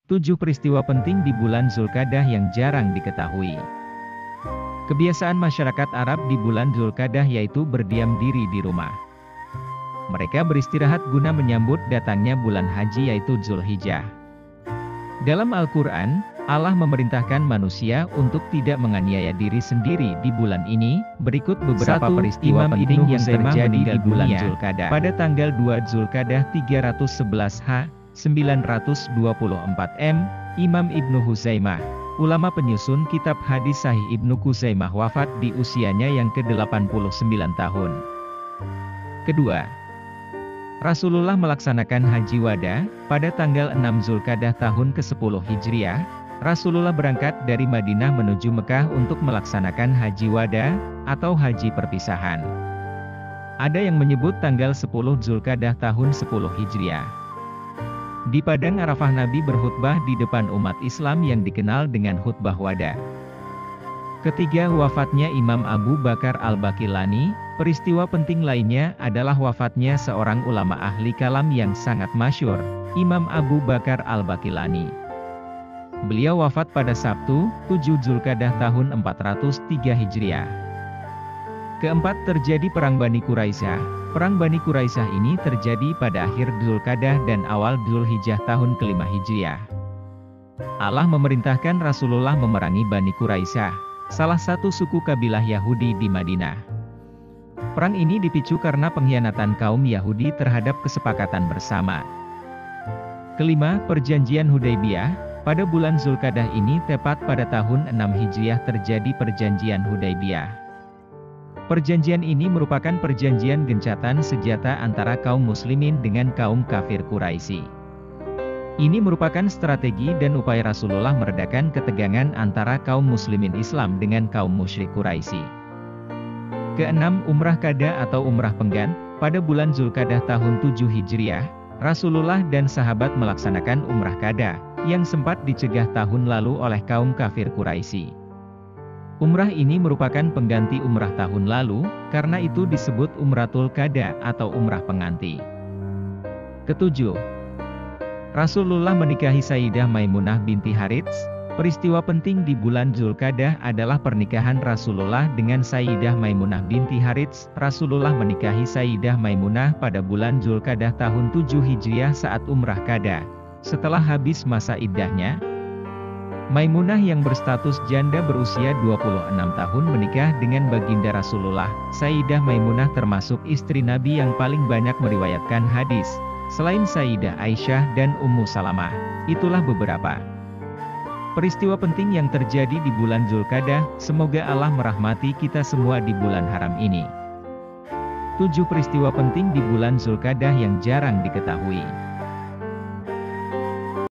7 peristiwa penting di bulan Zulkadah yang jarang diketahui. Kebiasaan masyarakat Arab di bulan Zulkadah yaitu berdiam diri di rumah. Mereka beristirahat guna menyambut datangnya bulan haji yaitu Zulhijjah. Dalam Al-Quran, Allah memerintahkan manusia untuk tidak menganiaya diri sendiri di bulan ini. Berikut beberapa peristiwa penting yang terjadi di bulan Zulkadah. Pada tanggal 2 Zulkadah 311 H, 924 M, Imam Ibnu Huzaimah, ulama penyusun kitab hadis Sahih Ibnu Huzaimah wafat di usianya yang ke-89 tahun. Kedua, Rasulullah melaksanakan Haji Wada, pada tanggal 6 Zulkadah tahun ke-10 Hijriah, Rasulullah berangkat dari Madinah menuju Mekah untuk melaksanakan Haji Wada, atau Haji Perpisahan. Ada yang menyebut tanggal 10 Zulkadah tahun 10 Hijriah. Di Padang Arafah Nabi berkhutbah di depan umat Islam yang dikenal dengan khutbah wada. Ketiga, wafatnya Imam Abu Bakar Al-Baqillani. Peristiwa penting lainnya adalah wafatnya seorang ulama ahli kalam yang sangat masyhur, Imam Abu Bakar Al-Baqillani. Beliau wafat pada Sabtu, 7 Zulkadah tahun 403 Hijriah. Keempat, terjadi Perang Bani Quraisyah. Perang Bani Quraisyah ini terjadi pada akhir Zulkadah dan awal Zulhijjah tahun ke-5 Hijriah. Allah memerintahkan Rasulullah memerangi Bani Quraisyah, salah satu suku kabilah Yahudi di Madinah. Perang ini dipicu karena pengkhianatan kaum Yahudi terhadap kesepakatan bersama. Kelima, Perjanjian Hudaybiyah. Pada bulan Zulkadah ini tepat pada tahun 6 Hijriah terjadi Perjanjian Hudaybiyah. Perjanjian ini merupakan perjanjian gencatan senjata antara kaum muslimin dengan kaum kafir Quraisy. Ini merupakan strategi dan upaya Rasulullah meredakan ketegangan antara kaum muslimin Islam dengan kaum musyrik Quraisy. Keenam, Umrah Qada atau Umrah Penggan. Pada bulan Zulkadah tahun 7 Hijriah, Rasulullah dan sahabat melaksanakan Umrah Qada, yang sempat dicegah tahun lalu oleh kaum kafir Quraisy. Umrah ini merupakan pengganti umrah tahun lalu, karena itu disebut Umratul Qada atau Umrah Pengganti. Ketujuh, Rasulullah menikahi Sayyidah Maimunah binti Harits. Peristiwa penting di bulan Zulkadah adalah pernikahan Rasulullah dengan Sayyidah Maimunah binti Harits. Rasulullah menikahi Sayyidah Maimunah pada bulan Zulkadah tahun 7 Hijriah saat Umrah Qada. Setelah habis masa iddahnya, Maimunah yang berstatus janda berusia 26 tahun menikah dengan baginda Rasulullah. Sayyidah Maimunah termasuk istri Nabi yang paling banyak meriwayatkan hadis, selain Sayyidah Aisyah dan Ummu Salamah. Itulah beberapa peristiwa penting yang terjadi di bulan Zulkadah. Semoga Allah merahmati kita semua di bulan haram ini. 7 peristiwa penting di bulan Zulkadah yang jarang diketahui.